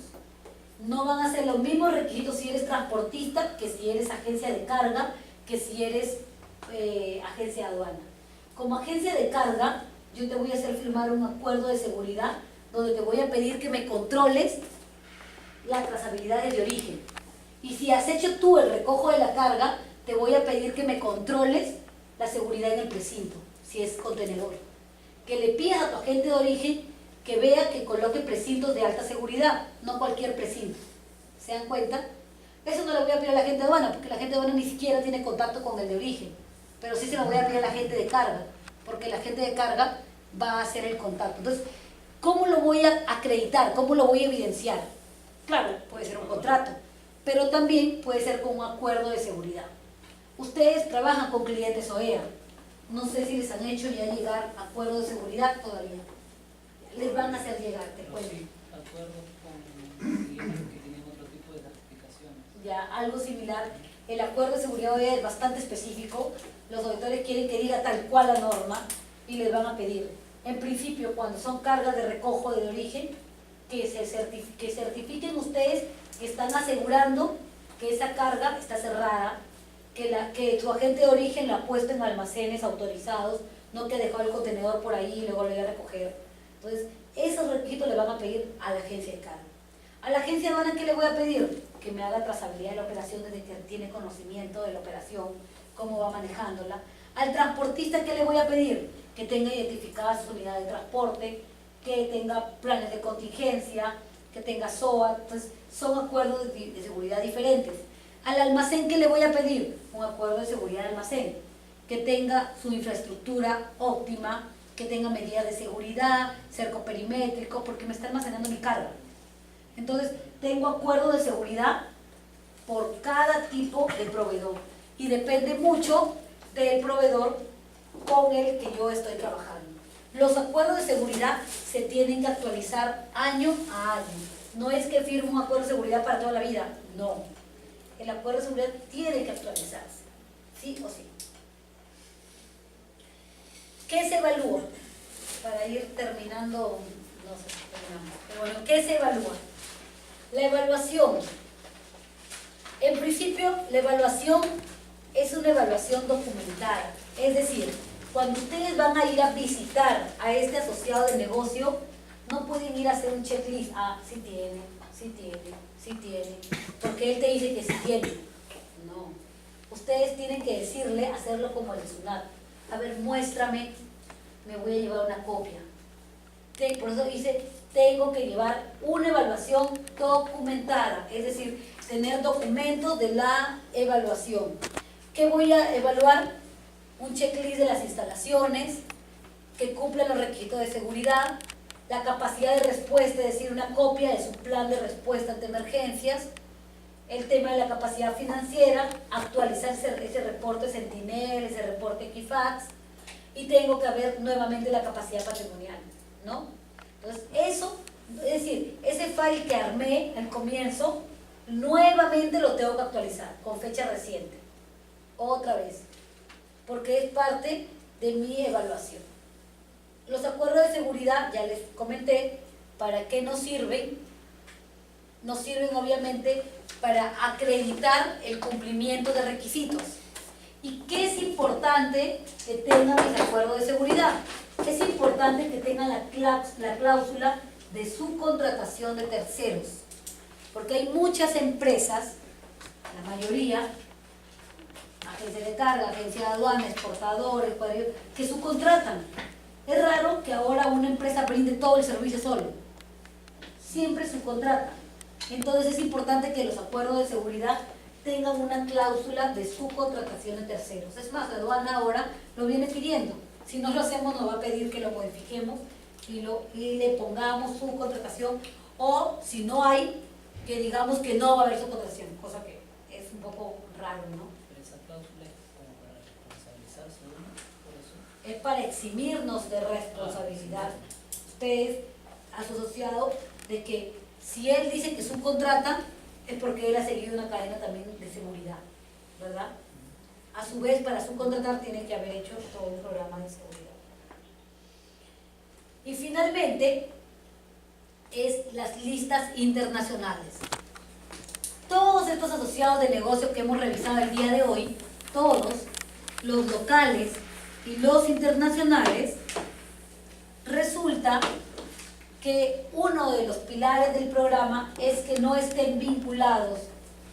A: No van a ser los mismos requisitos si eres transportista que si eres agencia de carga, que si eres agencia de aduana. Como agencia de carga, yo te voy a hacer firmar un acuerdo de seguridad donde te voy a pedir que me controles la trazabilidad de origen. Y si has hecho tú el recojo de la carga, te voy a pedir que me controles la seguridad en el precinto, si es contenedor. Que le pidas a tu agente de origen que vea que coloque precintos de alta seguridad, no cualquier precinto. ¿Se dan cuenta? Eso no le voy a pedir a la gente de aduana, porque la gente de aduana ni siquiera tiene contacto con el de origen. Pero sí se lo voy a pedir a la gente de carga, porque la gente de carga va a hacer el contacto. Entonces, ¿cómo lo voy a acreditar? ¿Cómo lo voy a evidenciar? Claro, puede ser un contrato, pero también puede ser con un acuerdo de seguridad. Ustedes trabajan con clientes OEA. No sé si les han hecho ya llegar acuerdos de seguridad todavía. Les van a hacer llegar, te cuento.
D: Sí, acuerdos con clientes que tienen otro tipo de certificaciones.
A: Ya, algo similar. El acuerdo de seguridad OEA es bastante específico. Los auditores quieren que diga tal cual la norma y les van a pedir. En principio, cuando son cargas de recojo de origen, que certifiquen ustedes que están asegurando que esa carga está cerrada, que su agente de origen la ha puesto en almacenes autorizados, no que ha dejado el contenedor por ahí y luego lo voy a recoger. Entonces, esos requisitos le van a pedir a la agencia de carga. A la agencia de aduana, ¿qué le voy a pedir? Que me haga trazabilidad de la operación desde que tiene conocimiento de la operación, cómo va manejándola. Al transportista, ¿qué le voy a pedir? Que tenga identificadas sus unidades de transporte, que tenga planes de contingencia, que tenga SOA. Entonces, son acuerdos de seguridad diferentes. Al almacén, ¿qué le voy a pedir? Un acuerdo de seguridad de almacén, que tenga su infraestructura óptima, que tenga medidas de seguridad, cerco perimétrico, porque me está almacenando mi carga. Entonces, tengo acuerdo de seguridad por cada tipo de proveedor y depende mucho del proveedor con el que yo estoy trabajando. Los acuerdos de seguridad se tienen que actualizar año a año. No es que firme un acuerdo de seguridad para toda la vida, no. El acuerdo de seguridad tiene que actualizarse, sí o sí. ¿Qué se evalúa? Para ir terminando, no sé si terminamos, pero bueno, ¿qué se evalúa? La evaluación. En principio, la evaluación es una evaluación documentada. Es decir, cuando ustedes van a ir a visitar a este asociado de negocio, no pueden ir a hacer un checklist. Ah, sí tiene, sí tiene, sí tiene. Porque él te dice que sí tiene. No. Ustedes tienen que decirle, hacerlo como el SUNAT. A ver, muéstrame, me voy a llevar una copia. Por eso dice, tengo que llevar una evaluación documentada, es decir, tener documentos de la evaluación. ¿Qué voy a evaluar? Un checklist de las instalaciones, que cumplan los requisitos de seguridad, la capacidad de respuesta, es decir, una copia de su plan de respuesta ante emergencias, el tema de la capacidad financiera, actualizar ese reporte Sentinel, ese reporte Equifax, y tengo que ver nuevamente la capacidad patrimonial, ¿no? Entonces, eso, es decir, ese file que armé al comienzo, nuevamente lo tengo que actualizar con fecha reciente, otra vez, porque es parte de mi evaluación. Los acuerdos de seguridad, ya les comenté, ¿para qué nos sirven? Nos sirven obviamente para acreditar el cumplimiento de requisitos. ¿Y qué es importante que tengan mis acuerdos de seguridad? Es importante que tengan la cláusula de subcontratación de terceros, porque hay muchas empresas, la mayoría, agencias de carga, agencias de aduana, exportadores, que subcontratan. Es raro que ahora una empresa brinde todo el servicio solo. Siempre subcontrata. Entonces es importante que los acuerdos de seguridad tengan una cláusula de subcontratación de terceros. Es más, la aduana ahora lo viene pidiendo. Si no lo hacemos, nos va a pedir que lo modifiquemos y le pongamos subcontratación, o si no hay, que digamos que no va a haber subcontratación, cosa que es un poco raro, ¿no?
D: Pero esa cláusula es como para responsabilizarse uno, por eso.
A: Es para eximirnos de responsabilidad. Ustedes, a su asociado, de que si él dice que subcontrata, es porque él ha seguido una cadena también de seguridad. ¿verdad? A su vez, para subcontratar tiene que haber hecho todo un programa de seguridad. Y finalmente, es las listas internacionales. Todos estos asociados de negocio que hemos revisado el día de hoy, todos, los locales y los internacionales, resulta que uno de los pilares del programa es que no estén vinculados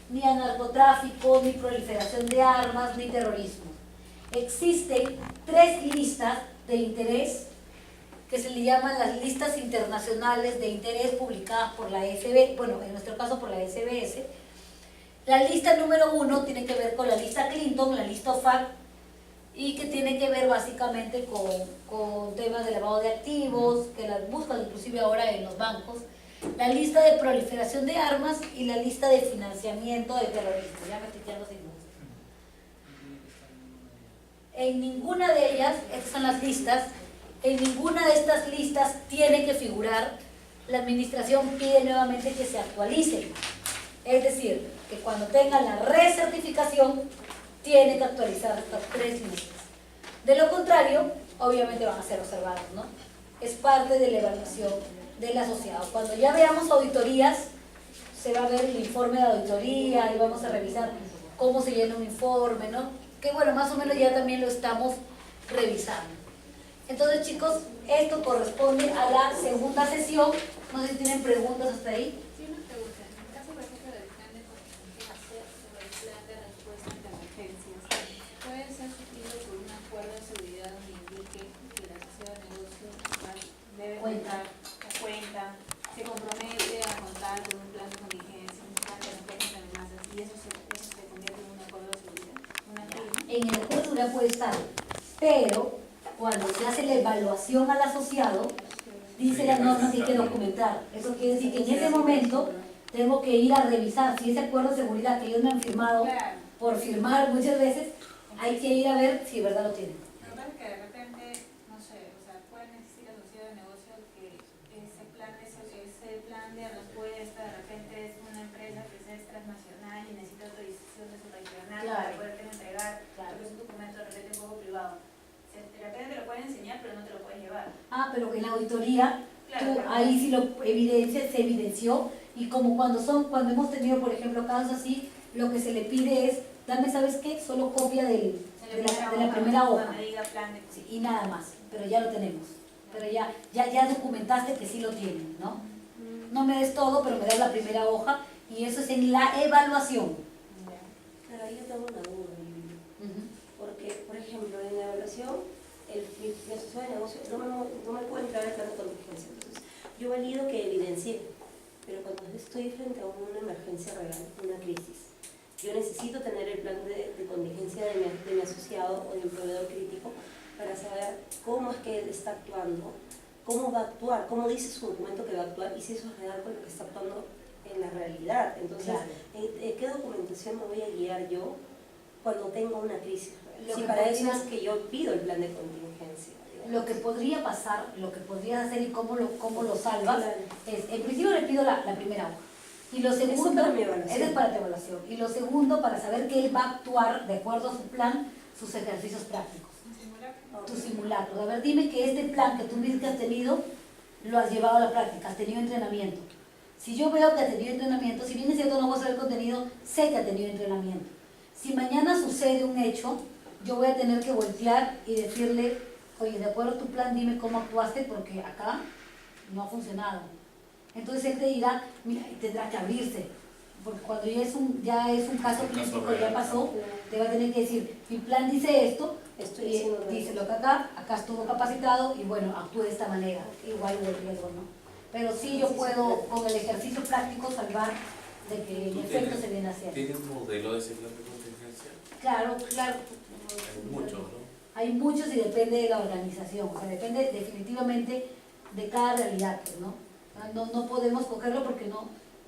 A: ni a narcotráfico, ni proliferación de armas, ni terrorismo. Existen 3 listas de interés que se le llaman las listas internacionales de interés publicadas por la SBS, bueno, en nuestro caso por la SBS. La lista número 1 tiene que ver con la lista Clinton, la lista OFAC, y que tiene que ver básicamente con temas de lavado de activos, que las buscan inclusive ahora en los bancos, la lista de proliferación de armas y la lista de financiamiento de terrorismo. Ya me estoy quedando sin voz. En ninguna de ellas, estas son las listas, en ninguna de estas listas tiene que figurar, la administración pide nuevamente que se actualicen. Es decir, que cuando tengan la recertificación, tiene que actualizar estas 3 listas. De lo contrario, obviamente van a ser observados, ¿no? Es parte de la evaluación del asociado. Cuando ya veamos auditorías, se va a ver el informe de auditoría y vamos a revisar cómo se llena un informe, ¿no? Que bueno, más o menos ya también lo estamos revisando. Entonces, chicos, esto corresponde a la segunda sesión. No sé si tienen preguntas hasta ahí.
C: Sí, una pregunta. En el caso, por ejemplo, del plan de contingencia sobre el plan de respuesta ante emergencias, ¿puede ser suplido por un acuerdo de seguridad donde indique que el asociado de negocio debe contar o cuenta, se compromete a contar con un plan de contingencia, un plan de respuesta ante amenazas, y eso se convierte en un acuerdo de seguridad?
A: En el acuerdo de seguridad puede estar, pero cuando se hace la evaluación al asociado, dice la norma que hay que documentar. Eso quiere decir que en ese momento tengo que ir a revisar si ese acuerdo de seguridad que ellos me han firmado, por firmar muchas veces, hay que ir a ver si de verdad lo tienen.
C: Lo que pasa es que de repente, no sé, o sea, pueden existir asociados de negocio que ese plan de respuesta de repente es una empresa que es transnacional y necesita autorización de su regional para poder entregar, porque es un documento de repente un poco privado. De repente te lo pueden enseñar, pero no te lo puedes llevar.
A: Pero en la auditoría, ahí sí lo se evidenció, y como cuando hemos tenido, por ejemplo, casos así, lo que se le pide es, dame, ¿sabes qué? Solo copia de la primera hoja. Sí, y nada más, pero ya lo tenemos. Pero ya documentaste que sí lo tienen, ¿no? No me des todo, pero me das la primera hoja, y eso es en la evaluación.
E: Pero ahí yo tengo una duda, porque, por ejemplo, en la evaluación, mi asociado de negocio no me puede entrar el plan de contingencia. Entonces, yo valido que evidencié, pero cuando estoy frente a una emergencia real, una crisis, yo necesito tener el plan de contingencia de mi asociado o de mi proveedor crítico para saber cómo es que él está actuando, cómo va a actuar, cómo dice su documento que va a actuar y si eso es real con lo que está actuando en la realidad. Entonces,
A: Claro.
E: ¿en qué documentación me voy a guiar yo cuando tenga una crisis real?
A: Lo
E: Si
A: que
E: para eso
A: podría-
E: es que yo pido el plan de contingencia. digamos.
A: Lo que podría pasar, lo que podrías hacer y cómo lo salvas,
E: Claro.
A: es, en principio le pido la primera hoja. Y lo segundo,
E: Eso para mi evaluación.
A: ese es para tu evaluación. Y lo segundo, para saber que él va a actuar de acuerdo a su plan, sus ejercicios prácticos. Tu simulacro. A ver, dime que este plan que tú dices que has tenido, lo has llevado a la práctica, has tenido entrenamiento. Si yo veo que has tenido entrenamiento, si bien es cierto no voy a saber el contenido, sé que ha tenido entrenamiento. Si mañana sucede un hecho, yo voy a tener que voltear y decirle, oye, de acuerdo a tu plan, dime cómo actuaste, porque acá no ha funcionado. Entonces él te dirá, mira, tendrá que abrirse, porque cuando ya es un caso crítico, ya pasó, te va a tener que decir, mi plan dice esto,
E: Estoy
A: y
E: haciendo
A: dice lo que acá estuvo capacitado, y bueno, actúe de esta manera, igual hubo riesgo, ¿no? Pero sí yo puedo, con el ejercicio práctico, salvar de que el efecto se viene haciendo.
B: ¿Tiene un modelo de ese plan de contingencia?
A: Claro.
B: Hay muchos, ¿no?
A: Hay muchos y depende de la organización, o sea, depende definitivamente de cada realidad, pues, ¿no? No podemos cogerlo porque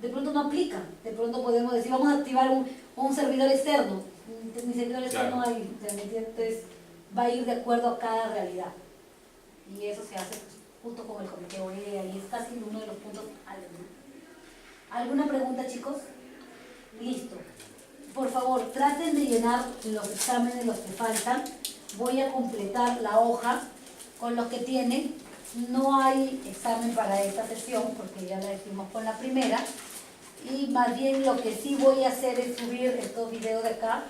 A: de pronto no aplica. De pronto podemos decir, vamos a activar un servidor externo. Mi servidor externo
B: Claro.
A: hay, entonces va a ir de acuerdo a cada realidad. Y eso se hace junto con el comité OEA y es casi uno de los puntos altos, ¿no? ¿Alguna pregunta, chicos? Listo. por favor, traten de llenar los exámenes, los que faltan. Voy a completar la hoja con los que tienen. No hay examen para esta sesión porque ya la hicimos con la primera. Y más bien lo que sí voy a hacer es subir estos videos de acá.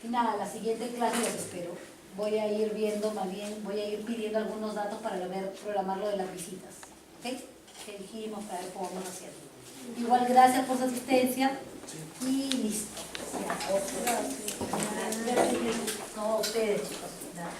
A: Y nada, la siguiente clase los espero. Voy a ir viendo, más bien, voy a ir pidiendo algunos datos para ver, programar lo de las visitas. ¿Ok? Que dijimos para ver cómo vamos haciendo. Igual, gracias por su asistencia. Y listo. Ya, gracias. No, ustedes, chicos. Nada.